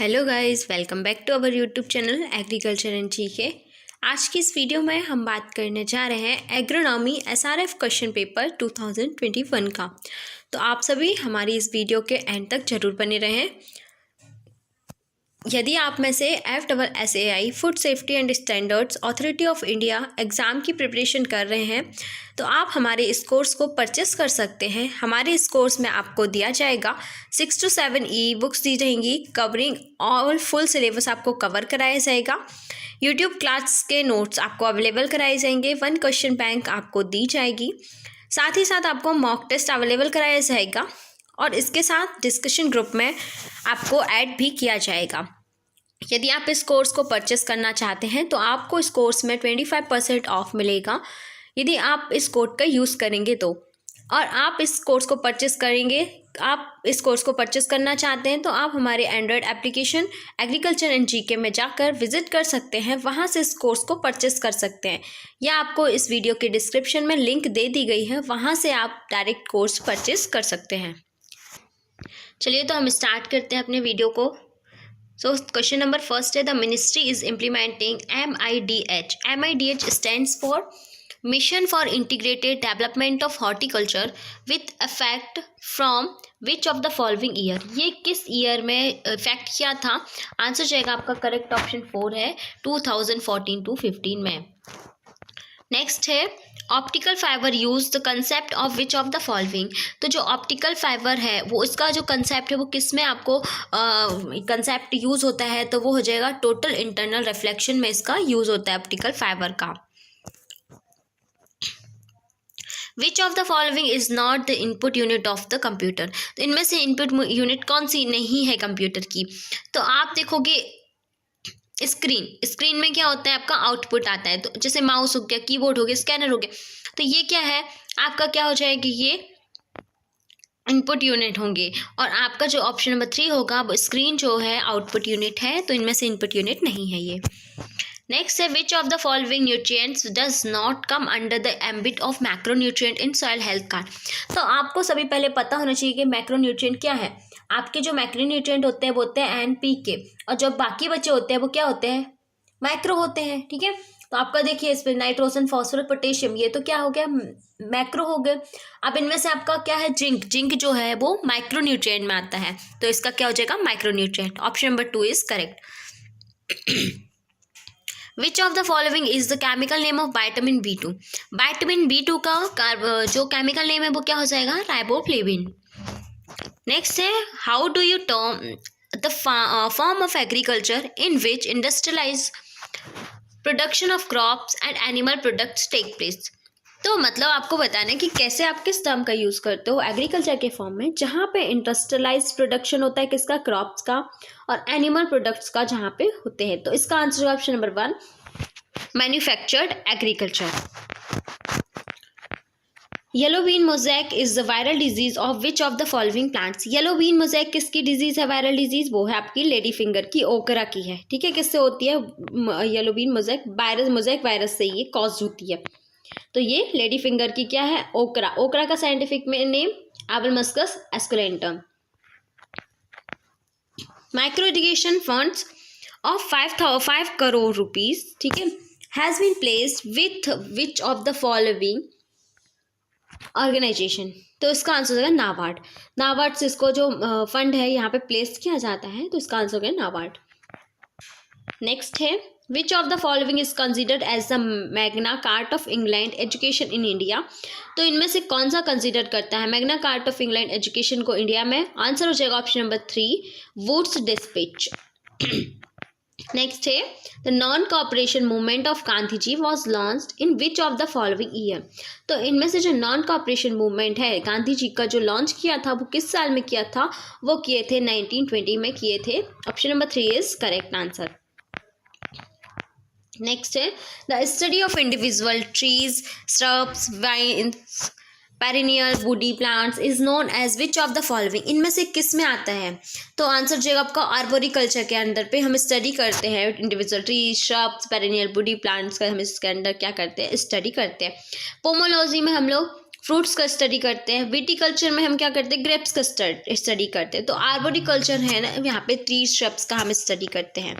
Hello guys, welcome back to our YouTube channel agriculture and GK. आज की इस video में हम बात करने जा रहे हैं एग्रोनॉमी एसआरएफ क्वेश्चन पेपर 2021 का। तो आप सभी हमारी इस वीडियो के एंड तक जरूर बने रहें। यदि आप में से FSSAI food safety and standards authority of India exam की प्रिपरेशन कर रहे हैं तो आप हमारे इस कोर्स को परचेस कर सकते हैं। हमारे इस कोर्स में आपको दिया जाएगा 6 to 7 ई बुक्स दी जाएंगी कवरिंग ऑल फुल सिलेबस आपको कवर कराया जाएगा। यूट्यूब क्लास के नोट्स आपको अवेलेबल कराए जाएंगे। 1 क्वेश्चन बैंक आपको दी जाएगी। साथ ही साथ आपको मॉक टेस्ट अवेलेबल कराया जाएगा और इसके साथ डिस्कशन ग्रुप में आपको ऐड भी किया जाएगा। यदि आप इस कोर्स को परचेस करना चाहते हैं तो आपको इस कोर्स में 25% ऑफ मिलेगा यदि आप इस कोड का यूज़ करेंगे तो। और आप इस कोर्स को परचेस करेंगे, आप इस कोर्स को परचेस करना चाहते हैं तो आप हमारे Android application agriculture and GK में जाकर विजिट कर सकते हैं। वहां से इस कोर्स को परचेस कर सकते हैं या आपको इस वीडियो के डिस्क्रिप्शन में लिंक दे दी गई है, वहां से आप डायरेक्ट कोर्स परचेस कर सकते हैं। चलिए तो हम स्टार्ट करते हैं अपने वीडियो को। सो क्वेश्चन नंबर फर्स्ट है, the ministry is implementing MIDH। MIDH stands for mission for integrated development of horticulture with effect from which of the following year. ये किस ईयर में इफेक्ट किया था? आंसर जाएगा आपका करेक्ट ऑप्शन 4 है 2014 to 15 में। नेक्स्ट है, optical fibre use the concept of which of the following. तो जो ऑप्टिकल फाइबर है वो इसका जो कंसेप्ट है वो किस में आपको कंसेप्ट यूज़ होता है? तो वो हो जाएगा टोटल इंटरनल रिफ्लेक्शन में इसका यूज़ होता है ऑप्टिकल फाइबर का। Which of the following is not the input unit of the computer. तो इनमें से इनपुट यूनिट कौन सी नहीं है कंप्यूटर की? तो आप देखोगे स्क्रीन में क्या होता है, आपका आउटपुट आता है। तो जैसे माउस हो गया, कीबोर्ड हो गया, स्कैनर हो गया, तो ये क्या है आपका, क्या हो जाएगी, ये इनपुट यूनिट होंगे। और आपका जो ऑप्शन नंबर 3 होगा वो स्क्रीन जो है आउटपुट यूनिट है, तो इनमें से इनपुट यूनिट नहीं है ये। नेक्स्ट है, which of the following nutrients does not come under the ambit of macronutrient in soil health card. तो आपको सभी पहले पता होना चाहिए कि मैक्रोन्यूट्रिएंट क्या है। आपके जो मैक्रोन्यूट्रिएंट होते हैं वो होते हैं NPK, और जो बाकी बचे होते हैं वो क्या होते हैं, मैक्रो होते हैं। ठीक है, तो आपका देखिए इस पर नाइट्रोजन, फॉस्फोरस, पोटेशियम, ये तो क्या हो गया, मैक्रो हो गए। अब इनमें से आपका क्या है, जिंक जो है वो माइक्रोन्यूट्रिएंट में आता है, तो इसका क्या हो जाएगा, micronutrient. Option number 2 is correct. Which of the following is the chemical name of vitamin B2। Vitamin B2 का जो केमिकल नेम है वो क्या हो जाएगा, राइबोफ्लेविन। नेक्स्ट है, how do you term the form of agriculture in which industrialize production of crops and animal products take place. तो मतलब आपको बताना है कि कैसे आप किस टर्म का यूज़ करते हो एग्रीकल्चर के फॉर्म में, जहाँ पे इंडस्ट्रियलाइज प्रोडक्शन होता है किसका, क्रॉप्स का, और एनिमल प्रोडक्ट्स का जहाँ पे होते हैं। तो इसका आंसर है option number 1, manufactured agriculture. Yellow bean mosaic is the viral disease of which of the following plants. Yellow bean mosaic किसकी डिजीज है, वायरल डिजीज? वो है आपकी लेडी फिंगर की, ओकरा की है। ठीक है, किससे होती है yellow bean mosaic? Mosaic virus से ये कॉज होती है। तो ये लेडी फिंगर की क्या है, ओकरा। ओकरा का scientific name Abelmoschus esculentum. Micro irrigation funds of 5 crore rupees, ठीक है, has been placed with which of the following organisation. तो इसका आंसर होगा नाबार्ड। नाबार्ड से इसको जो फंड है यहाँ पे प्लेस किया जाता है, तो इसका आंसर होगा नाबार्ड। नेक्स्ट है, which of the following is considered as the Magna Carta of England education in India. तो इनमें से कौन सा कंसिडर करता है Magna Carta of England education को इंडिया में? आंसर हो जाएगा option number 3, Wood's despatch. Next है, the non cooperation movement of Gandhi ji was launched in which of the following year. तो इनमें से जो नॉन कोऑपरेशन मूवमेंट है गांधी जी का जो लॉन्च किया था वो किस साल में किया था? वो किए थे 1920 में किए थे। Option number 3 is correct answer. Next है, the study of individual trees, shrubs, vines, perennial woody plants is known as which of the following. इनमें से किस में आता है? तो आंसर जो आपका आर्बोरिकल्चर के अंदर पे हम स्टडी करते हैं individual trees, shrubs, perennial woody plants का हम इसके अंदर क्या करते हैं, स्टडी करते हैं। पोमोलॉजी में हम लोग फ्रूट्स का स्टडी करते हैं। विटिकल्चर में हम क्या करते हैं, ग्रेप्स का स्टडी करते हैं। तो आर्बोरिकल्चर है ना, यहाँ पे ट्री श्रब्स का हम स्टडी करते हैं।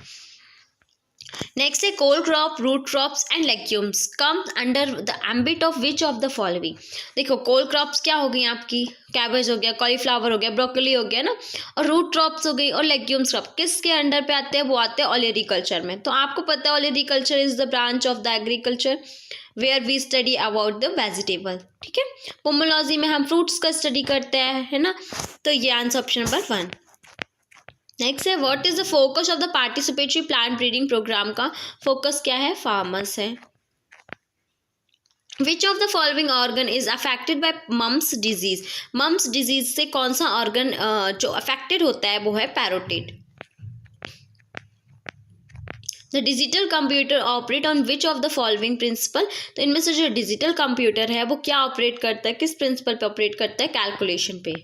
नेक्स्ट है cole crop, root crops and legumes come under the ambit of which of the following. देखो कोल क्रॉप्स क्या हो गई आपकी, कैबेज हो गया, कॉलीफ्लावर हो गया, ब्रोकली हो गया ना, और रूट क्रॉप्स हो गई, और लेग्यूम्स क्रॉप किसके अंडर पे आते हैं, वो आते हैं ऑलरिकल्चर में। तो आपको पता है olericulture is the branch of the agriculture where we study about the vegetable. ठीक है, पोमोलॉजी में हम फ्रूट्स का स्टडी करते हैं, है ना। तो ये आंसर ऑप्शन नंबर 1। नेक्स्ट है what is the focus of the participatory plant breeding program का फोकस क्या है, फार्मर्स है। Which of the following organ is affected by mumps disease. Mumps disease से कौन सा ऑर्गन जो अफेक्टेड होता है वो है parotid. The digital computer operate on which of the following principle. तो इनमें से जो डिजिटल कंप्यूटर है वो क्या ऑपरेट करता है, किस प्रिंसिपल पे ऑपरेट करता है, कैलकुलेशन पे।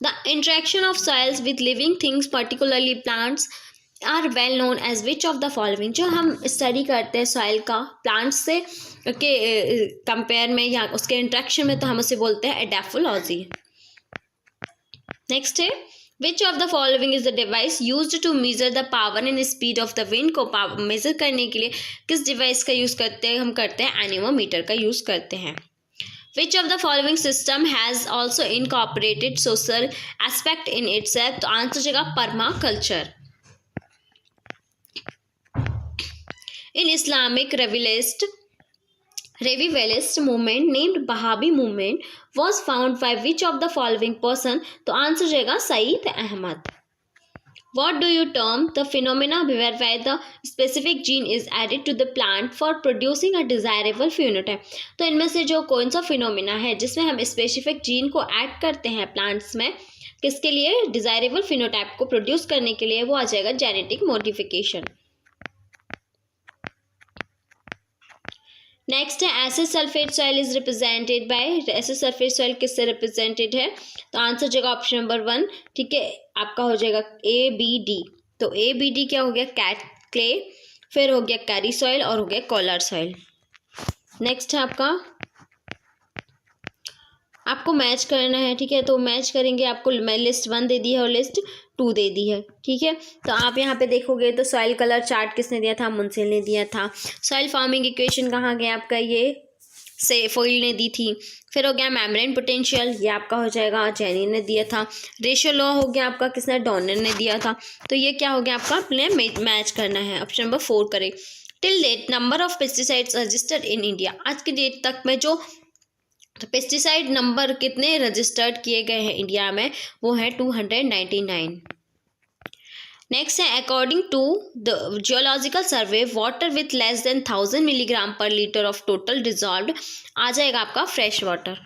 The interaction of soils with living things particularly plants are well known as which of the following. जो हम स्टडी करते हैं सॉइल का प्लांट्स से के कंपेयर में या उसके इंटरेक्शन में, तो हम उसे बोलते हैं एडाफोलॉजी। नेक्स्ट है which of the following is the device used to measure the power and speed of the wind. को मेजर करने के लिए किस डिवाइस का यूज़ करते हैं, हम करते हैं एनीमोमीटर का यूज़ करते हैं। Which of the following system has also incorporated social aspect in itself? तो आंसर होगा permaculture. In Islamic revivalist movement named Wahhabi movement was found by which of the following person? तो answer होगा Saeed Ahmad. What do you term the phenomena whereby the specific gene is added to the plant for producing a desirable phenotype? तो इनमें से जो कौन सा phenomena है जिसमें हम स्पेसिफिक जीन को ऐड करते हैं प्लांट्स में, किसके लिए, डिजायरेबल फिनोटाइप को प्रोड्यूस करने के लिए, वो आ जाएगा जेनेटिक मॉडिफिकेशन। नेक्स्ट है acid sulphate soil is represented by. Acid sulphate soil किससे रिप्रेजेंटेड है, तो आंसर हो जाएगा ऑप्शन नंबर 1। ठीक है, आपका हो जाएगा ABD। तो ABD क्या हो गया, कैट क्ले, फिर हो गया कैरी सॉइल और हो गया कॉलर सॉइल। नेक्स्ट है आपको मैच करना है। ठीक है, तो मैच करेंगे, आपको मैं लिस्ट 1 दे दी है और लिस्ट 2 दे दी है। ठीक है, तो आप यहाँ पे देखोगे तो सॉइल कलर चार्ट किसने दिया था, मुंसिल ने दिया था। सॉइल फार्मिंग इक्वेशन कहाँ गया आपका, ये से फोइल ने दी थी। फिर हो गया मेम्ब्रेन पोटेंशियल, ये आपका हो जाएगा जेनी ने दिया था। रेशियो लॉ हो गया आपका, किसने, डॉनर ने दिया था। तो ये क्या हो गया आपका, अपने मैच करना है। ऑप्शन नंबर 4 करें। Till date number of pesticides registered in India. आज की डेट तक में जो पेस्टिसाइड नंबर कितने रजिस्टर्ड किए गए हैं इंडिया में, वो है 299। नेक्स्ट है according to the geological survey water with less than 1000 milligram per litre of total dissolved आ जाएगा आपका फ्रेश वाटर।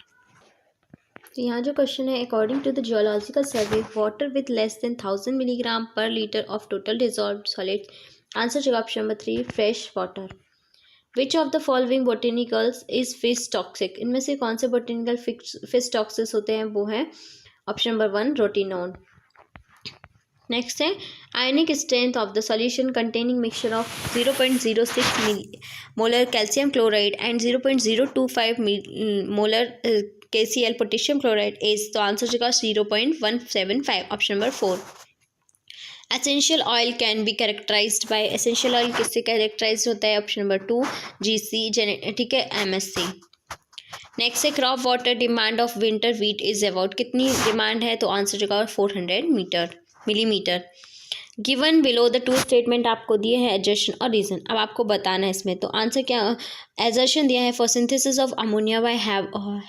तो यहाँ जो क्वेश्चन है, according to the geological survey water with less than 1000 milligram per litre of total dissolved solid, answer होगा option number 3 fresh water. Which of the following botanicals is fish toxic. इनमें से कौन से botanical fish toxic होते हैं, वो है option number 1 rotenone. Next है ionic strength of the solution containing mixture of 0.06 molar calcium chloride and 0.025 molar KCl potassium chloride is. तो आंसर होगा 0.175 option number 4। Essential oil can be characterised by. Essential oil किससे characterise होता है, option number 2 GC। ठीक है, MSC। Next है crop water demand of winter wheat is about. कितनी demand है, तो आंसर होगा 400 millimetre. Given below the 2 statement आपको दिए हैं एजर्शन और रीजन। अब आपको बताना है इसमें, तो आंसर क्या, एजर्शन दिया है for synthesis of ammonia by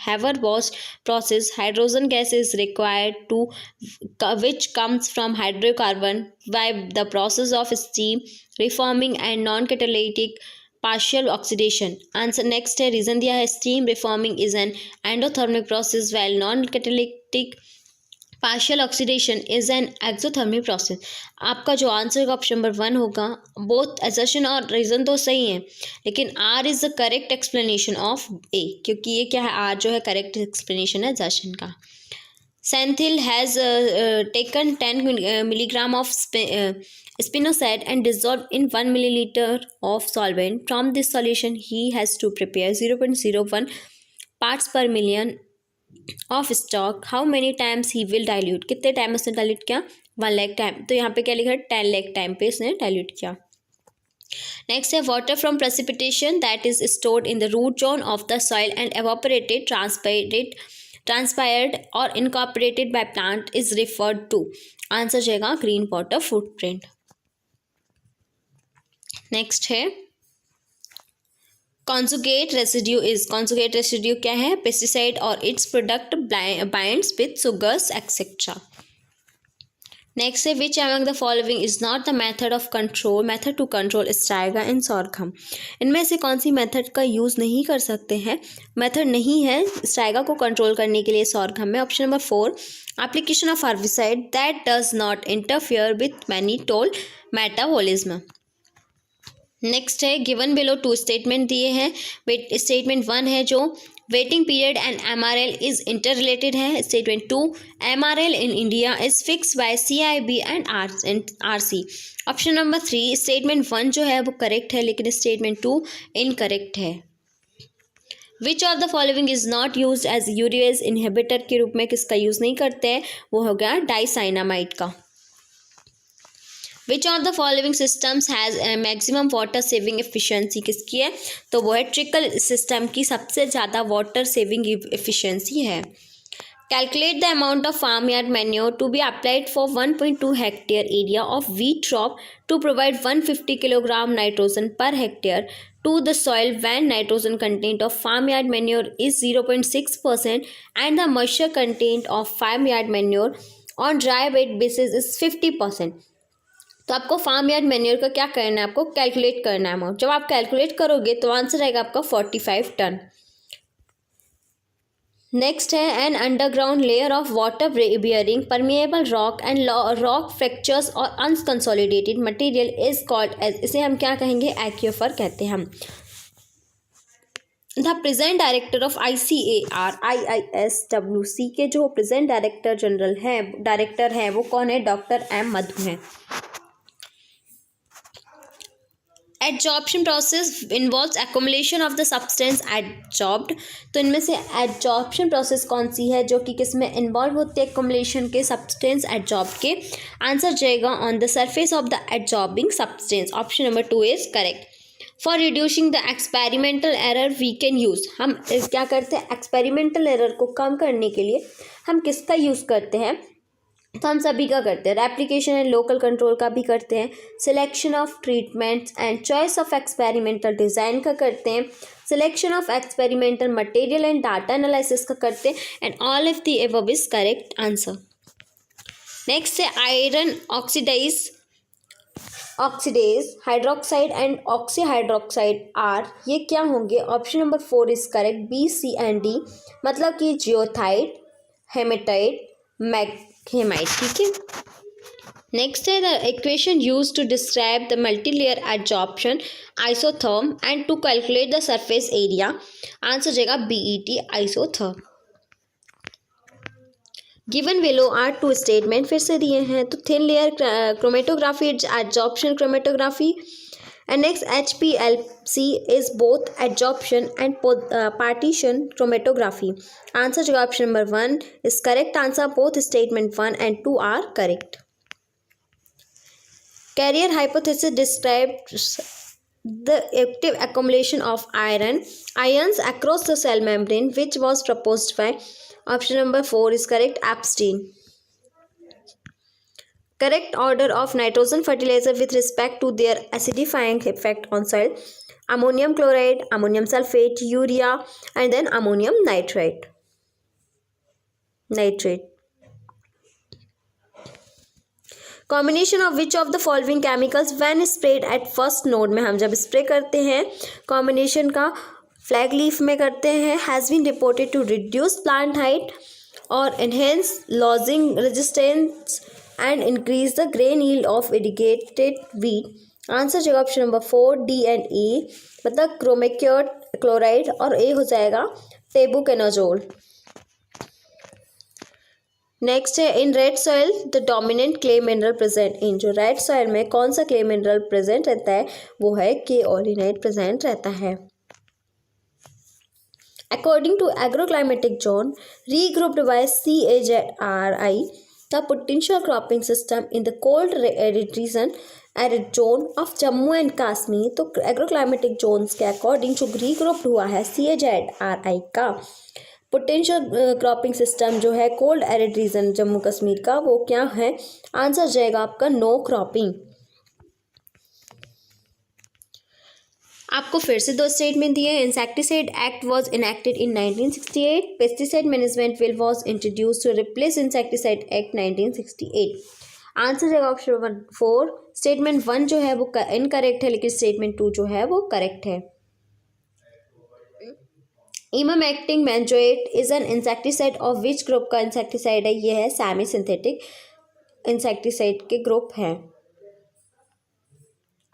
Haber Bosch process hydrogen gas is required to which comes from hydrocarbon by the process of steam reforming and non catalytic partial oxidation. Answer next है reason दिया है steam reforming is an endothermic process well non catalytic partial oxidation is an exothermic process. आपका जो answer होगा option number 1 होगा। Both assertion और reason तो सही है, लेकिन R is the correct explanation of A, क्योंकि ये क्या है, आर जो है करेक्ट एक्सप्लेनेशन है एजर्शन का। Senthil has taken 10 milligram of spinosad and dissolved in 1 milliliter of solvent. From this solution he has to prepare 0.01 parts per million of stock, how many times he will dilute, कितने time उसने dilute किया, 1 lakh time. तो यहाँ पे क्या लिखा है, 10 lakh time पे इसने डाइल्यूट किया। नेक्स्ट है water from precipitation that is stored in the root zone of the soil and evaporated, transpired और incorporated by plant is referred to. Answer जाएगा ग्रीन वाटर फुटप्रिंट। नेक्स्ट है conjugate residue is, conjugate residue क्या है, pesticide और its product binds with sugars etcetera. Next है which among the following is not the method of control, method to control striga in sorghum. इनमें से कौन सी method का use नहीं कर सकते हैं, मेथड नहीं है स्ट्राइगा को कंट्रोल करने के लिए सोरघम में। Option number 4 application of herbicide that does not interfere with mannitol metabolism. Next है गिवन बिलो 2 स्टेटमेंट दिए हैं। स्टेटमेंट 1 है जो waiting period and MRL is interrelated है। Statement 2 MRL in India is fix by CIB and RC। Option number 3 statement 1 जो है वो correct है लेकिन स्टेटमेंट 2 इनकरेक्ट है। Which of the following is not use as urease inhibitor, के रूप में किसका यूज नहीं करते हैं, वो हो गया डाइसाइनामाइड का। Which of the following systems has maximum water saving efficiency, किसकी है, तो वो है ट्रिकल सिस्टम की सबसे ज़्यादा वाटर सेविंग एफिशिएंसी है। Calculate the amount of farm yard manure to be applied for 1.2 hectare area of wheat crop to provide 150 kilogram nitrogen per hectare to the soil when nitrogen content of farmyard manure is 0.6% and the moisture content of farmyard manure on dry bed basis is 50%। तो आपको farm yard manure का क्या करना है, आपको calculate करना है amount. जब आप कैलकुलेट करोगे तो आंसर आएगा आपका 45 टन। नेक्स्ट है an underground layer of water bearing permeable rock and rock fractures और unconsolidated material is called as, इसे हम क्या कहेंगे, एक्यूफर कहते हैं हम। The present director of ICAR IISWC के जो प्रेजेंट डायरेक्टर जनरल है, डायरेक्टर हैं, वो कौन है, डॉक्टर M मधु हैं। Adsorption process involves accumulation of the substance adsorbed. तो इनमें से एडजॉर्प्शन प्रोसेस कौन सी है जो कि किस में इन्वॉल्व होती है, एक्युमुलेशन के सब्सटेंस एडजॉर्ब के। आंसर जाएगा on the surface of the adsorbing substance. Option number 2 is correct. For reducing the experimental error we can use, हम क्या करते हैं, एक्सपेरिमेंटल एरर को कम करने के लिए हम किसका यूज़ करते हैं, तो हम सभी का करते हैं, रेप्लिकेशन एंड लोकल कंट्रोल का भी करते हैं, selection of treatments and choice of experimental design का करते हैं, selection of experimental material and data analysis का करते हैं, and all of the above is correct answer. Next है iron oxides hydroxide and oxy hydroxide are, ये क्या होंगे, option number 4 is correct, B, C and D, मतलब कि जियोथाइड, haematite, हेमाइट, ठीक है। नेक्स्ट है the equation use to describe the multilayer adsorption isotherm and to calculate the surface area. Answer जाएगा BET isotherm. Given below are 2 statement फिर से दिए हैं। तो thin layer chromatography adsorption chromatography and next HPLC is both adsorption and partition chromatography. Answer to option number 1 is correct answer. Both statement 1 and 2 are correct. Carrier hypothesis describes the active accumulation of ions across the cell membrane, which was proposed by option number 4 is correct, Epstein. Correct order of nitrogen fertilizer with respect to their acidifying effect on soil: ammonium chloride, ammonium sulfate, urea, and then ammonium nitrate. Combination of which of the following chemicals when sprayed at first node में, हम जब spray करते हैं combination का flag leaf में करते हैं, has been reported to reduce plant height और enhance losing resistance and increase the grain yield of irrigated wheat. Answer जाएगा option number 4 D and E, मतलब क्रोमेक्योर क्लोराइड, और A हो जाएगा टेबुकेनोजोल। नेक्स्ट है in red soil the dominant clay mineral present in, जो red soil में कौन सा क्ले मिनरल प्रेजेंट रहता है, वो है काओलिनाइट प्रेजेंट रहता है। According to agroclimatic zone regrouped by CAZRI, the potential cropping system in the cold arid region arid zone of Jammu and Kashmir, तो एग्रोक्लाइमेटिक जोन्स के अकॉर्डिंग जो रीग्रुप्ड हुआ है CAZRI का पोटेंशियल क्रॉपिंग सिस्टम जो है cold arid region Jammu Kashmir का, वो क्या है? आंसर जाएगा आपका नो क्रॉपिंग। आपको फिर से दो स्टेटमेंट दिए। Insecticide act was enacted in 1968। Pesticide management bill was introduced to replace insecticide act 1968। Answer है ऑप्शन 4। स्टेटमेंट 1 जो है वो इनकरेक्ट है, लेकिन स्टेटमेंट 2 जो है वो करेक्ट है। Emamectin benzoate is an insecticide of which group का इंसेक्टिसाइड है? ये है सेमी सिंथेटिक इंसेक्टिसाइड के ग्रुप है।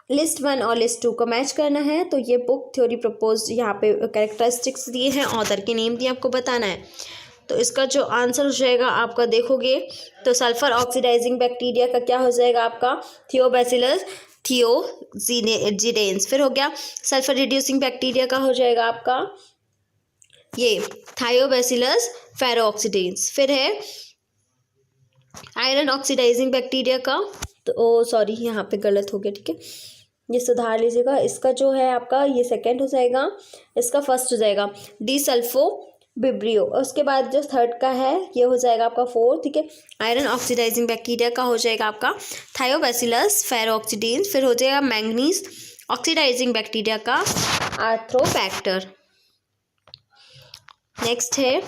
लिस्ट 1 और लिस्ट 2 को मैच करना है, तो ये बुक थ्योरी प्रपोज यहाँ पे कैरेक्टरिस्टिक्स दिए हैं, ऑथर के नेम दिए, आपको बताना है। तो इसका जो आंसर हो जाएगा आपका देखोगे तो सल्फर ऑक्सीडाइजिंग बैक्टीरिया का क्या हो जाएगा आपका? थियोबैसिलस थियोजीनेंस। फिर हो गया सल्फर रिड्यूसिंग बैक्टीरिया का हो जाएगा आपका ये थायोबैसिलस फेरोऑक्सीडेंस। फिर है आयरन ऑक्सीडाइजिंग बैक्टीरिया का, तो सॉरी यहाँ पे गलत हो गया, ठीक है, ये सुधार लीजिएगा। इसका जो है आपका ये सेकंड हो जाएगा, इसका फर्स्ट हो जाएगा डिसल्फोविब्रियो। उसके बाद जो थर्ड का है ये हो जाएगा आपका 4, ठीक है। आयरन ऑक्सीडाइजिंग बैक्टीरिया का हो जाएगा आपका थायोबैसिलस फेरोऑक्सीडेंस। फिर हो जाएगा मैंगनीज ऑक्सीडाइजिंग बैक्टीरिया का आर्थ्रोबैक्टर। नेक्स्ट है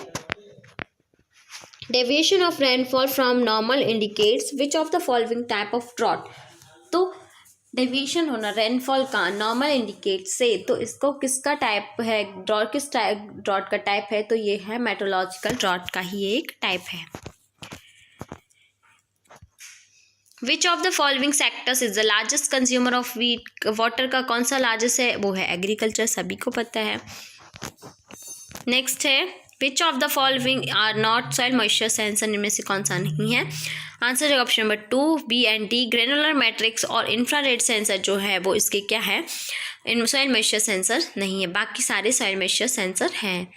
deviation of rainfall from normal indicates which of the following type of drought. तो डेविएशन होना रेनफॉल का नॉर्मल इंडिकेट से, तो इसको किसका टाइप है? ड्रॉट किस टाइप ड्रॉट का टाइप है? तो ये है मेट्रोलॉजिकल ड्रॉट का ही एक टाइप है। Which of the following sectors is the largest consumer of water का कौन सा लार्जेस्ट है? वो है एग्रीकल्चर, सभी को पता है। नेक्स्ट है which of the following are not soil moisture sensor, इनमें से कौन सा नहीं है? आंसर है option number 2 B and D. Granular matrix और इंफ्रारेड सेंसर जो है वो इसके क्या है? इन सॉइल मॉइस्चर सेंसर नहीं है, बाकी सारे सॉइल मॉइस्चर सेंसर हैं।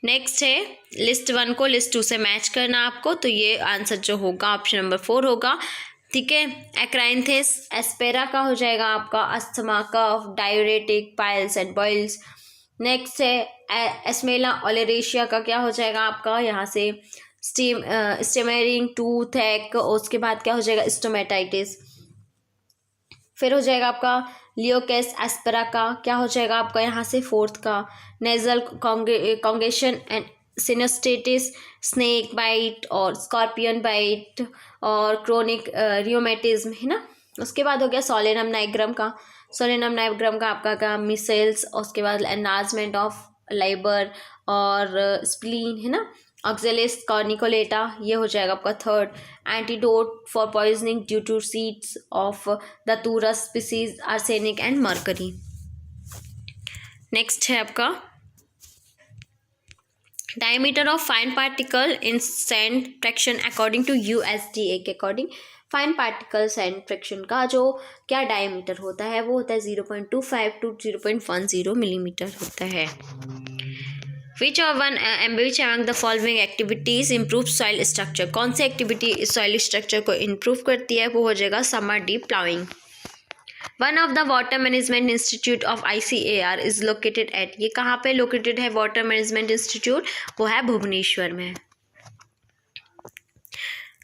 नेक्स्ट है लिस्ट 1 को लिस्ट 2 से मैच करना आपको, तो ये आंसर जो होगा ऑप्शन नंबर 4 होगा, ठीक है। एक्राइंथिस एस्पेरा का हो जाएगा आपका asthma, cough, diuretic, piles and boils. Next है एस्मेला ओलेरेशिया का क्या हो जाएगा आपका यहाँ से स्टेमरिंग टूथ हैक। उसके बाद क्या हो जाएगा? स्टोमेटाइटिस। फिर हो जाएगा आपका लियोकेस एस्पेरा का क्या हो जाएगा आपका यहाँ से 4th का nasal congestion and sinusitis, snake bite और स्कॉर्पियन बाइट और क्रोनिक रियोमेटिज्म, है ना। उसके बाद हो गया सोलेनम नाइग्रम का। सोलेनम नाइग्रम का आपका क्या? मिसेल्स। उसके बाद एनलार्जमेंट ऑफ लाइबर और स्प्लीन, है ना। ऑक्जेलिस कॉर्निकोलेटा ये हो जाएगा आपका 3rd। Antidote for poisoning due to seeds of datura species arsenic and mercury. Next है आपका diameter of fine particle in sand fraction according to USDA के according fine particle sand fraction का जो क्या डायमीटर होता है वो होता है 0.25 to 0.10 मिलीमीटर होता है। विच among the following activities improve soil structure, कौन सी एक्टिविटी सॉइल स्ट्रक्चर को इम्प्रूव करती है? वो हो जाएगा summer deep ploughing. One of the water management institute of ICAR is located at, ये कहाँ पे लोकेटेड है वाटर मैनेजमेंट इंस्टीट्यूट? वो है भुवनेश्वर में।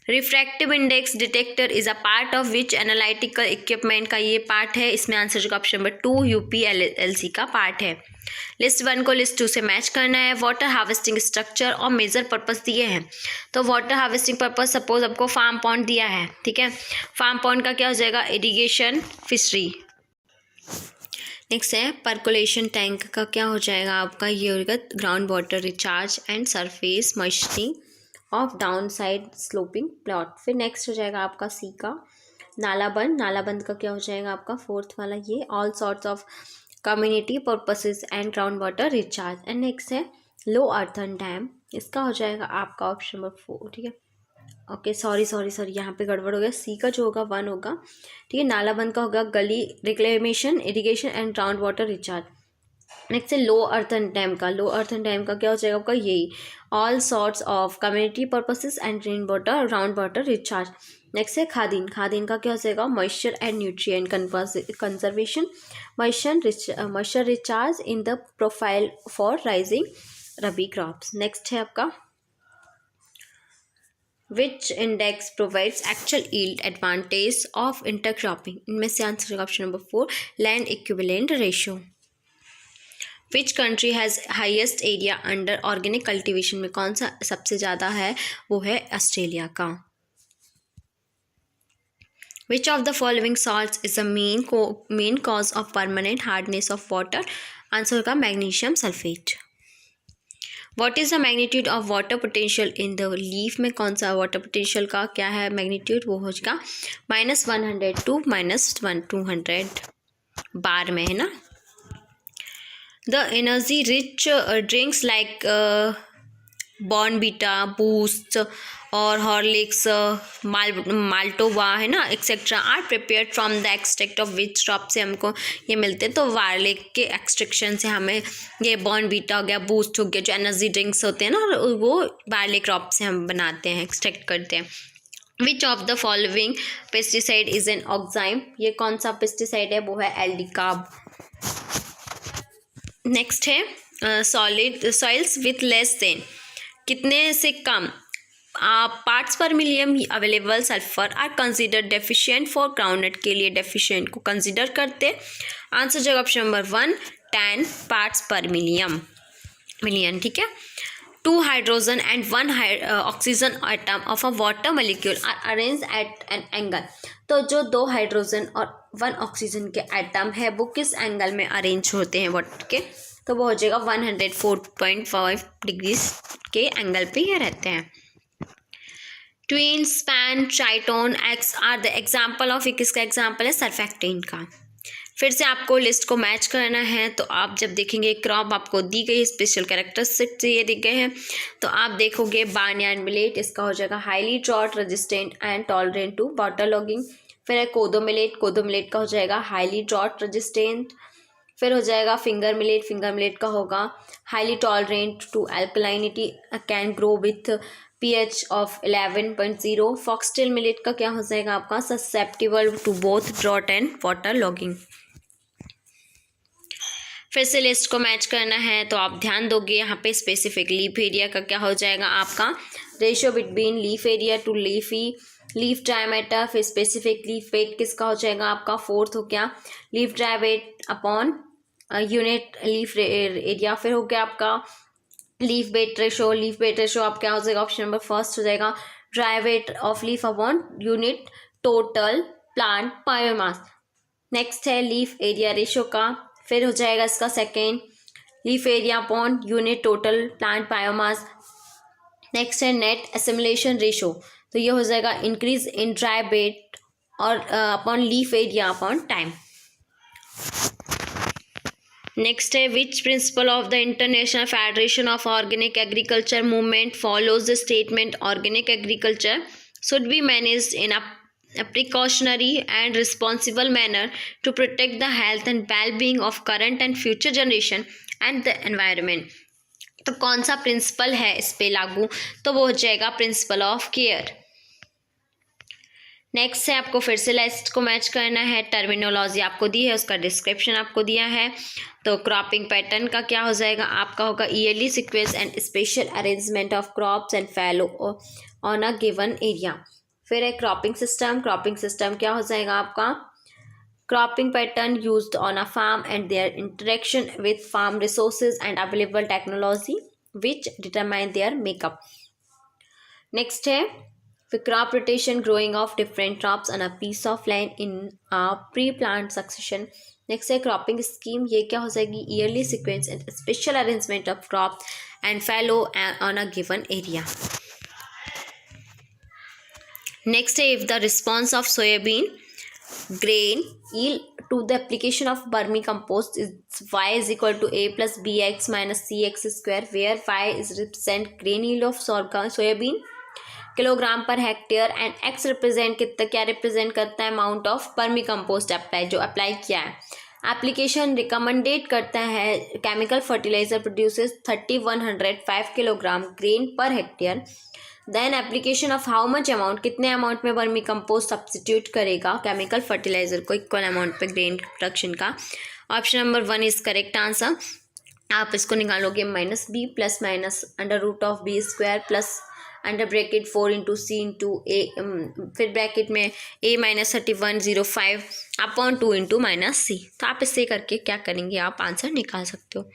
Refractive index detector is a part of which analytical equipment का ये पार्ट है? इसमें आंसर का ऑप्शन नंबर 2 UPLC का पार्ट है। लिस्ट 1 को लिस्ट 2 से मैच करना है। वाटर हार्वेस्टिंग स्ट्रक्चर और मेजर पर्पस दिए हैं, तो वाटर हार्वेस्टिंग पर्पस सपोज आपको फार्म पॉन्ड दिया है, ठीक है। फार्म पॉन्ड का क्या हो जाएगा? Irrigation fishery. नेक्स्ट है पर्कुलेशन टैंक का क्या हो जाएगा आपका? ये होगा ground water recharge and surface moisturing of down side sloping plot. फिर नेक्स्ट हो जाएगा आपका सी का नालाबंद। नालाबंद का क्या हो जाएगा आपका 4th वाला, ये all sorts of community purposes and ground water recharge. And next है लो अर्थन डैम, इसका हो जाएगा आपका ऑप्शन नंबर 4, ठीक है। ओके सॉरी यहाँ पे गड़बड़ हो गया। सी का जो होगा 1 होगा, ठीक है। नालाबंद का होगा गली reclamation, irrigation and ground water recharge. Next है लो अर्थन डैम का। लो अर्थन डैम का क्या हो जाएगा आपका, यही all sorts of community purposes and rain water ground water recharge. Next है खादीन। खादीन का क्या हो जाएगा, moisture and nutrient conservation, moisture recharge in the profile for raising rabi crops. Next है आपका which index provides actual yield advantage of intercropping. इनमें से answer option number 4 land equivalent ratio. Which country has highest area under organic cultivation में कौन सा सबसे ज़्यादा है, वो है ऑस्ट्रेलिया का। Which of the following salts is the main cause of permanent hardness of water. Answer होगा magnesium sulphate. What is the magnitude of water potential in the leaf में कौन सा वाटर पोटेंशियल का क्या है मैग्नीट्यूड, वो हो जाएगा -100 टू -200 बार में, है ना। The energy rich drinks like Bournvita, Boost और हॉर्लिक्स, माल्टोवा, है ना, etcetera are prepared from the extract of which crop से हमको ये मिलते हैं। तो वार्लिक के एक्सट्रैक्शन से हमें ये बॉर्नवीटा हो गया, बूस्ट हो गया, जो एनर्जी ड्रिंक्स होते हैं ना, वो वार्लिक क्रॉप से हम बनाते हैं, एक्सट्रैक्ट करते हैं। Which of the following pesticide is an oxime. ये कौन सा पेस्टिसाइड है, वो है एल्डिकाब। नेक्स्ट है solid soils with less than, कितने से कम parts per million available sulphur are consider deficient for groundnut के लिए डेफिशिएंट को कंसिडर करते। आंसर जगह option number 1 10 parts per million, ठीक है। 2 hydrogen and 1 oxygen item of a water molecule are arrange eight an angle. तो जो 2 hydrogen और 1 ऑक्सीजन के एटम है वो किस एंगल में अरेंज होते हैं वाटर के, तो वो हो जाएगा 104.5 डिग्री के एंगल पे ये रहते हैं। Tween, Span, Triton, X are the example of, किसका एग्जाम्पल है, सरफेक्टेन का। फिर से आपको लिस्ट को मैच करना है, तो आप जब देखेंगे क्रॉप आपको दी गई स्पेशल कैरेक्टरिस्टिक्स ये दिए गए हैं, तो आप देखोगे बार्नयार्ड मिलेट, इसका हो जाएगा highly drought resistant and tolerant to water logging. फिर है कोदो मिलेट का हो जाएगा हाईली ड्रॉट रेजिस्टेंट। फिर हो जाएगा फिंगर मिलेट का होगा highly tolerant to alkalinity, can grow with pH of 11.0। Foxtail millet का क्या हो जाएगा आपका, susceptible to both drought and water logging. फिर से लिस्ट को मैच करना है, तो आप ध्यान दोगे यहाँ पे स्पेसिफिक लीफ एरिया का क्या हो जाएगा आपका, ratio between leaf area to leaf diameter. फिर स्पेसिफिक लीफ वेट किसका हो जाएगा आपका, 4th हो गया leaf dry weight upon unit leaf area. फिर हो गया आपका लीफ वेट रेशो आप क्या हो जाएगा, ऑप्शन नंबर 1 हो जाएगा dry weight of leaf upon unit total plant biomass. Next है लीफ एरिया रेशो का, फिर हो जाएगा इसका 2nd leaf area upon unit total plant biomass. Next है नेट एसिमुलेशन रेशो, तो ये हो जाएगा इंक्रीज इन ड्राई वेट और upon leaf area upon time. Next है which principle of the International Federation of Organic Agriculture Movement follows the statement organic agriculture should be managed in a precautionary and responsible manner to protect the health and well-being of current and future generation and the environment। तो कौन सा principal है इस पे लागू, तो वो हो जाएगा प्रिंसिपल ऑफ केयर। नेक्स्ट है आपको फिर से लिस्ट को मैच करना है, टर्मिनोलॉजी आपको दी है, उसका डिस्क्रिप्शन आपको दिया है। तो क्रॉपिंग पैटर्न का क्या हो जाएगा आपका, होगा yearly sequence and special arrangement of crops and fallow on a given area. फिर है क्रॉपिंग सिस्टम क्या हो जाएगा आपका, cropping pattern used on a farm and their interaction with farm resources and available technology which determine their makeup. Next है फिर crop rotation, growing of different crops on a piece of land in a pre plant succession. Next है cropping scheme, ये क्या हो जाएगी, yearly sequence and special arrangement of crop and fallow on a given area. Next, if the response of soybean grain yield to the application of vermicompost is y is equal to a plus bx minus cx square, where y is represent grain yield of soybean kilogram per hectare and x represent कितना क्या represent करता है, amount of vermicompost apply जो apply किया है। Application recommended करता है chemical fertiliser produces 3105 kilogram grain per hectare. Then application of how much amount, कितने अमाउंट में वर्मी कंपोस्ट सब्सटीट्यूट करेगा केमिकल फर्टिलाइजर को इक्वल अमाउंट पे ग्रेन प्रोडक्शन का। Option number 1 is correct answer. आप इसको निकालोगे -b plus minus √(b²) plus under bracket 4 into C into A, फिर ब्रैकेट में a -3105 अपॉन 2 इंटू -c। तो आप इससे करके क्या करेंगे, आप आंसर निकाल सकते हो।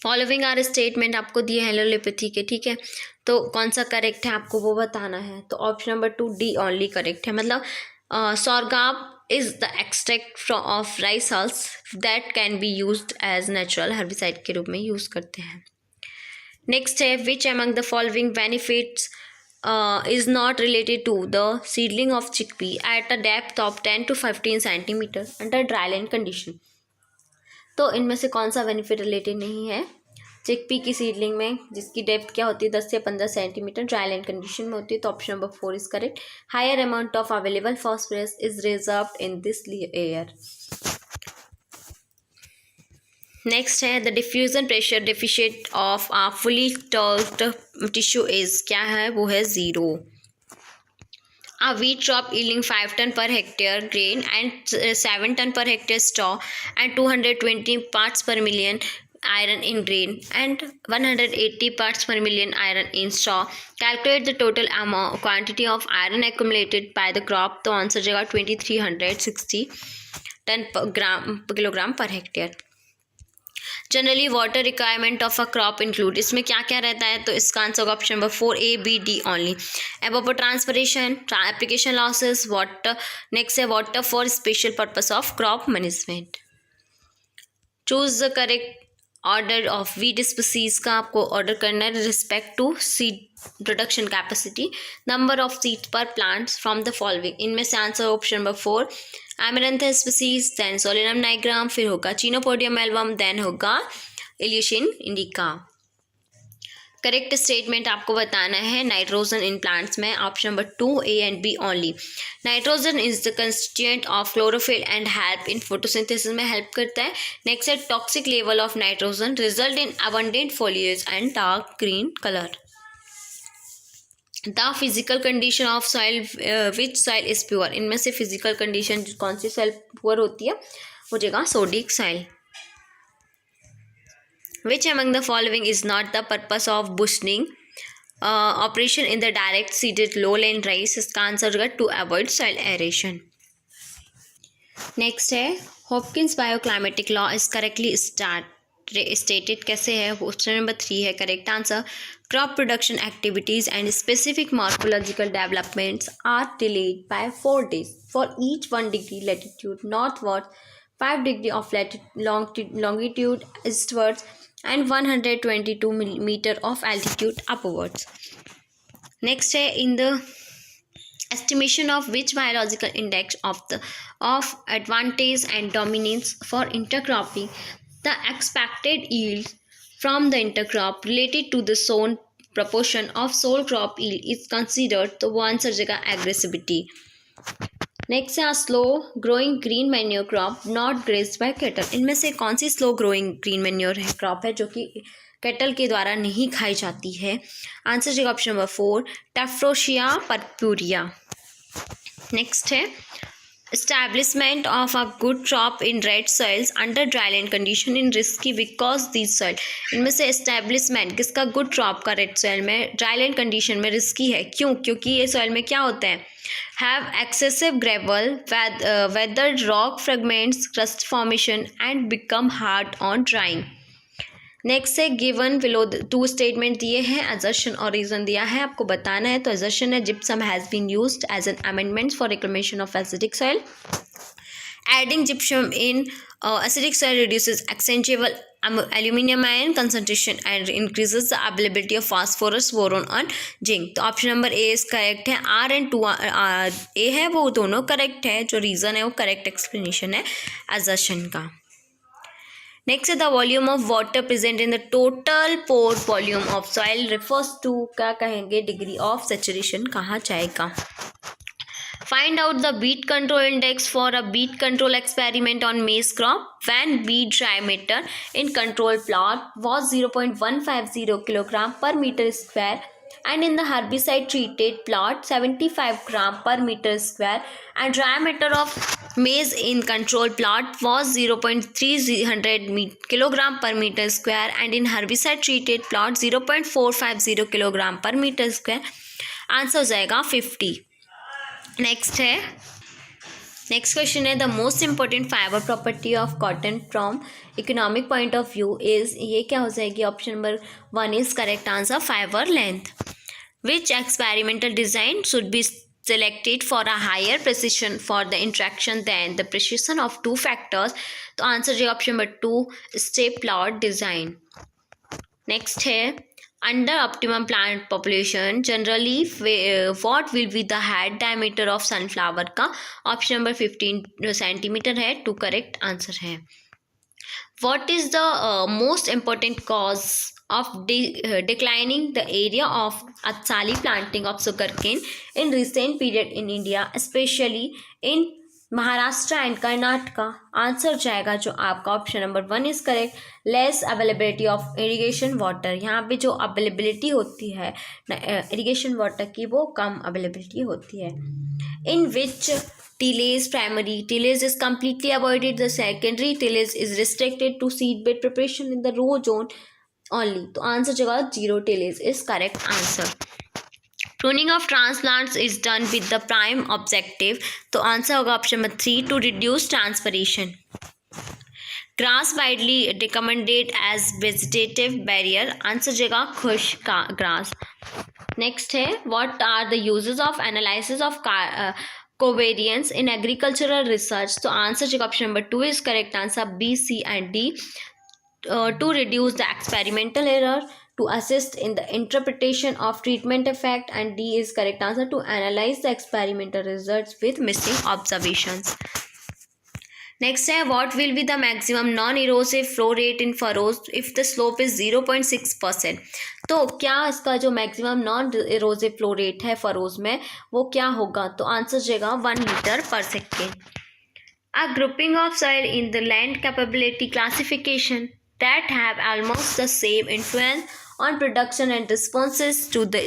फॉलोइंग आर स्टेटमेंट आपको दिए हैं एलोपैथी के, ठीक है। तो कौन सा करेक्ट है आपको वो बताना है। तो option number 2 D only correct है, मतलब sorghum is the extract of rice hulls that can be used as natural herbicide के रूप में यूज करते हैं। नेक्स्ट है विच among the following benefits is not related to the seedling of chickpea at a depth of 10 to 15 centimeter under dryland condition। तो इनमें से कौन सा बेनिफिट रिलेटेड नहीं है चिकपी की सीडलिंग में, जिसकी डेप्थ क्या होती है 10 से 15 सेंटीमीटर ड्राईलैंड कंडीशन में होती है। तो option number 4 is correct. Higher amount of available phosphorus is reserved in this air. Next है the diffusion pressure deficit of a fully turgid tissue is, क्या है वो है 0। A wheat crop yielding 5 ton per hectare grain and 7 ton per hectare straw and 220 parts per million iron in grain and 180 parts per million iron in straw. Calculate the total amount quantity of iron accumulated by the crop। तो answer जाएगा 2360 ton kilogram per hectare. Generally water requirement of a crop include, इसमें क्या क्या रहता है। तो इसका answer होगा option number 4 A B D only. Evapotranspiration, application losses, water. Next है water for special purpose of crop management. Choose the correct order of wheat species का आपको ऑर्डर करना है respect to seed production capacity. Number of seeds per plants from the following, इनमें से answer option number 4 amaranthus species, then solanum nigrum, फिर होगा chenopodium album, then होगा eleusine indica. Correct statement आपको बताना है नाइट्रोजन इन प्लांट्स में, option number 2 A and B only. Nitrogen is the constituent of chlorophyll and help in photosynthesis में help करता है। नेक्स्ट है toxic level of nitrogen result in abundant foliage and dark green colour. The physical condition of soil which soil is pure, इनमें से physical condition कौन सी soil pure होती है, हो जाएगा sodic soil. Which among the following is not the purpose of bushing operation in the direct seeded lowland rice? इसका answer होगा to avoid soil aeration। Next है Hopkins bioclimatic law is correctly stated, कैसे है। Option number 3 है correct answer. Crop production activities and specific morphological developments are delayed by 4 days for each 1 degree latitude northwards, 5 degree of longitude eastwards and 122 meter of altitude upwards। Next है in the estimation of which biological index of advantage and dominance for intercropping, the expected yield from the intercrop related to the sown proportion of sole crop yield is considered। तो वो answer जगह aggressivity। Next है slow growing green manure crop not grazed by cattle, इनमें से कौन सी slow growing green manure है crop है जो कि कैटल के द्वारा नहीं खाई जाती है। आंसर जगह ऑप्शन नंबर 4 टेफ्रोशिया पर्पूरिया। नेक्स्ट है establishment of a good crop in red soils under dryland condition in risky because these soil, इनमें से establishment किसका good crop का red soil में dryland condition में risky है, क्यों? क्योंकि ये soil में क्या होता है, have excessive gravel, weathered rock fragments, crust formation and become hard on drying। Next है गिवन बिलो 2 स्टेटमेंट दिए हैं, असर्शन और रीजन दिया है, आपको बताना है। तो असर्शन है gypsum has been used as an amendment for reclamation of acidic soil. Adding gypsum in acidic soil reduces exchangeable aluminium ion concentration and increases the availability of phosphorus, boron and zinc। तो option number A is correct है। R and 2 A है वो दोनों correct है, जो reason है वो correct explanation है असर्शन का। Next the volume of water present in the total pore volume of soil refers to, क्या कहेंगे, डिग्री ऑफ सेचुरेशन कहा जाएगा। Find out the beat control index for a beat control experiment on maize crop when beat diameter in control plot was 0.150 kilogram per meter square and in the herbicide treated plot 75 gram per meter square, and diameter of maize in control plot was 0.300 kilogram per meter square and in herbicide treated plot 0.450 kilogram per meter square. Answer हो जाएगा 50. Next question है the most important fibre property of cotton from economic point of view is, ये क्या हो जाएगी? Option number 1 is correct answer, fibre length. Which experimental design should be selected for a higher precision for the interaction than the precision of two factors? तो answer है option number 2, step plot design. Next है under optimum plant population generally what will be the head diameter of sunflower का? Option number 15 centimetre है, to correct answer है. what is the most important cause of declining the area of atsali planting of sugarcane in recent period in India, especially in Maharashtra and Karnataka? Answer जाएगा जो आपका option number 1 is correct, less availability of irrigation water. यहाँ पे जो availability होती है irrigation water की वो कम अवेलेबिलिटी होती है. In which tillage primary tillage is completely avoided, the secondary tillage is restricted to seed bed preparation in the row zone only. तो आंसर जगह 0 tillage is correct answer. Pruning of transplants is done with the prime objective. तो answer होगा option number 3, to reduce transpiration. Grass widely recommended as vegetative barrier. Answer जगह khus grass. Next है what are the uses of analysis of covariance in agricultural research? तो answer जगह option number 2 is correct answer, B, C and D. To reduce the experimental error, to assist in the interpretation of treatment effect, and D is correct answer, to analyze the experimental results with missing observations. Next है what will be the maximum non-erosive flow rate in furrows if the slope is 0.6%? तो क्या इसका जो maximum non एरोसिव flow rate है furrows में वो क्या होगा? तो आंसर जाएगा 1 लीटर पर second. A grouping of soil in the land capability classification that have almost the same influence on production and responses to the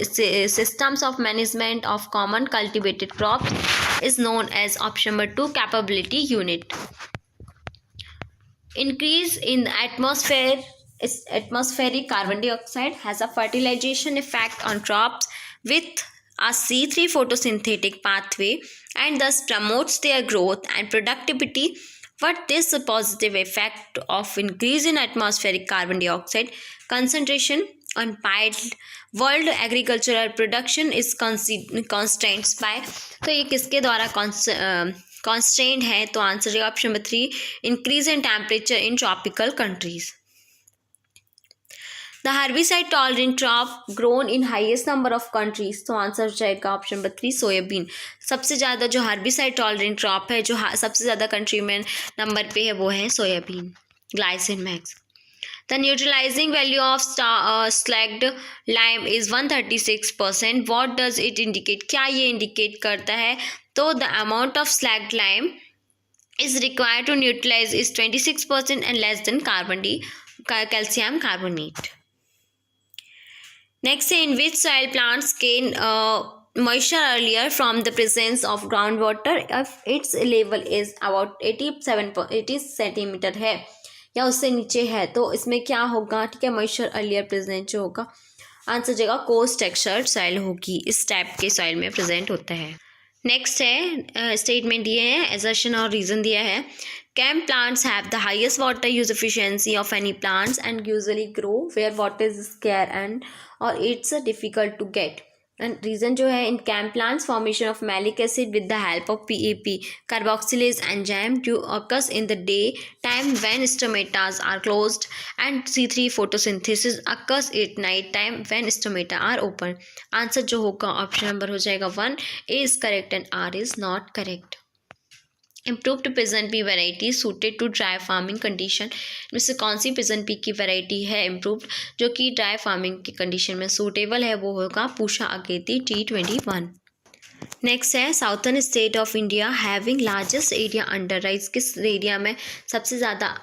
systems of management of common cultivated crops is known as option number 2, capability unit. Increase in the atmospheric carbon dioxide has a fertilization effect on crops with a C3 photosynthetic pathway and thus promotes their growth and productivity. But this positive effect of increase in atmospheric carbon dioxide concentration on world agricultural production is constrained by, तो ये किसके द्वारा constrained है? तो answer है option number 3, increase in temperature in tropical countries. The herbicide tolerant crop grown in highest number of countries. तो answer जाएगा option number 3, soybean. सबसे ज़्यादा जो herbicide tolerant crop है जो सबसे ज़्यादा कंट्री में नंबर पे है वो है soybean. Glycine max. The neutralizing value of slacked lime is 136%. What does it indicate? क्या ये indicate करता है? तो the amount of slacked lime is required to neutralize is 26% and less than calcium carbonate. Next, in which soil plants gain moisture earlier from the presence of groundwater if its level is about 80 centimetre है या उससे नीचे है? तो इसमें क्या होगा? ठीक है, मॉइस्चर अर्लियर प्रेजेंट जो होगा आंसर जगह कोर्स टेक्सचर्ड सॉइल होगी, इस टाइप के सॉइल में प्रेजेंट होता है. नेक्स्ट है स्टेटमेंट दिए हैं, एजर्शन और रीज़न दिया है. CAM plants have the highest water use efficiency of any plants and usually grow where water is scarce and और it's difficult to get. And reason जो है in CAM plants formation of malic acid with the help of PAP carboxylase enzyme to occurs in the day time when stomatas are closed, and C3 photosynthesis occurs at night time when stomata are open. Answer जो होगा option number हो जाएगा 1, A is correct and R is not correct. Improved pigeon pea variety suited to dry farming condition में से कौन सी pigeon pea की variety है इम्प्रूव्ड जो कि ड्राई फार्मिंग की कंडीशन में सूटेबल है? वो होगा पूषा अगेती T21. नेक्स्ट है southern state of India having largest area under rice. किस एरिया में सबसे ज़्यादा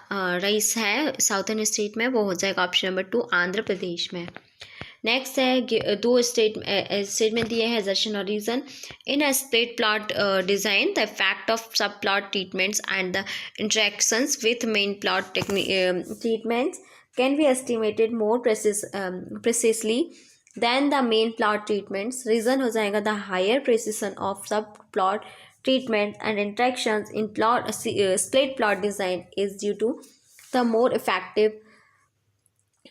राइस है साउथर्न स्टेट में? वो हो जाएगा ऑप्शन नंबर 2 आंध्र प्रदेश में। नेक्स्ट है दो स्टेटमेंट दिए हैं एजर्शन और reason. In a split plot design the effect of sub plot treatments and the interactions with main plot treatments can be estimated more precisely than the main plot treatments. Reason हो जाएगा the higher precision of sub plot treatment and interactions in plot split plot design is due to the more effective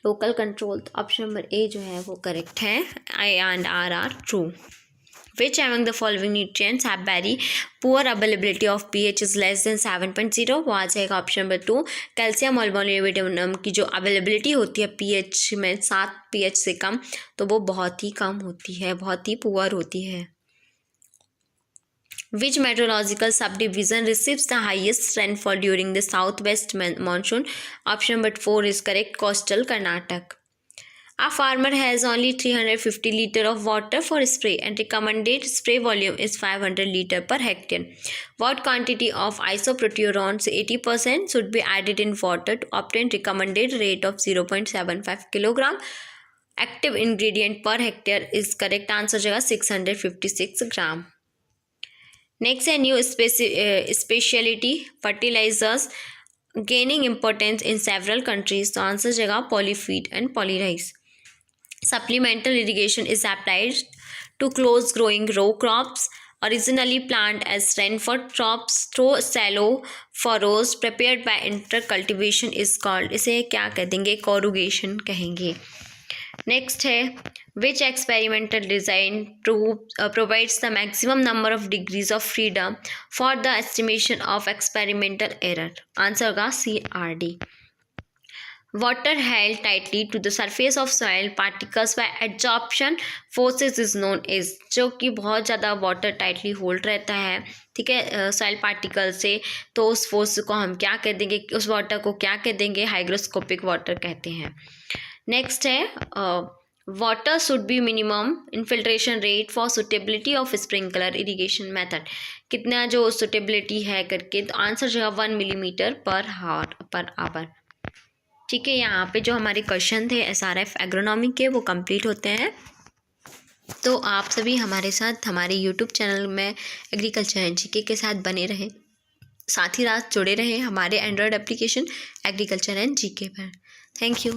local control. Option number A जो है वो correct है। I and R are true. Which among the following nutrients have very poor availability of pH is less than 7.0? वो आ जाएगा option number 2 calcium और molybdenum की जो availability होती है पीएच में 7 पीएच से कम, तो वो बहुत ही कम होती है, बहुत ही पुअर होती है। Which meteorological subdivision receives the highest rainfall during the southwest monsoon? Option number 4 is correct. Coastal Karnataka. A farmer has only 350 liter of water for spray and recommended spray volume is 500 liter per hectare. What quantity of isoproteurons 80% should be added in water to obtain recommended rate of 0.75 kilogram active ingredient per hectare is correct answer जगह 656 gram. Next है new speciality fertilisers gaining importance in several countries, तो answer जगह Polyfeed and Polyrice. Supplemental irrigation is applied to close growing row crops originally planted as rainford crops through shallow furrows prepared by intercultivation is called, इसे क्या कह देंगे? corrugation कहेंगे। Next है which experimental design provides the maximum number of degrees of freedom for the estimation of experimental error? Answer होगा CRD। Water held tightly to the surface of soil particles by adsorption forces is known as, जो कि बहुत ज़्यादा water tightly hold रहता है, ठीक है, soil particle से, तो उस फोर्स को हम क्या कह देंगे? उस वाटर को क्या कह देंगे? हाइग्रोस्कोपिक वाटर कहते हैं। नेक्स्ट है water should be minimum infiltration rate for suitability of sprinkler irrigation method, कितना जो सुटेबिलिटी है करके, तो आंसर जो है 1 मिलीमीटर पर आवर। ठीक है, यहाँ पे जो हमारे क्वेश्चन थे SRF एग्रोनॉमी के वो कंप्लीट होते हैं। तो आप सभी हमारे साथ हमारे यूट्यूब चैनल में एग्रीकल्चर एंड जीके के साथ बने रहें, साथ ही रात जुड़े रहें हमारे Android application agriculture and GK पर। Thank you.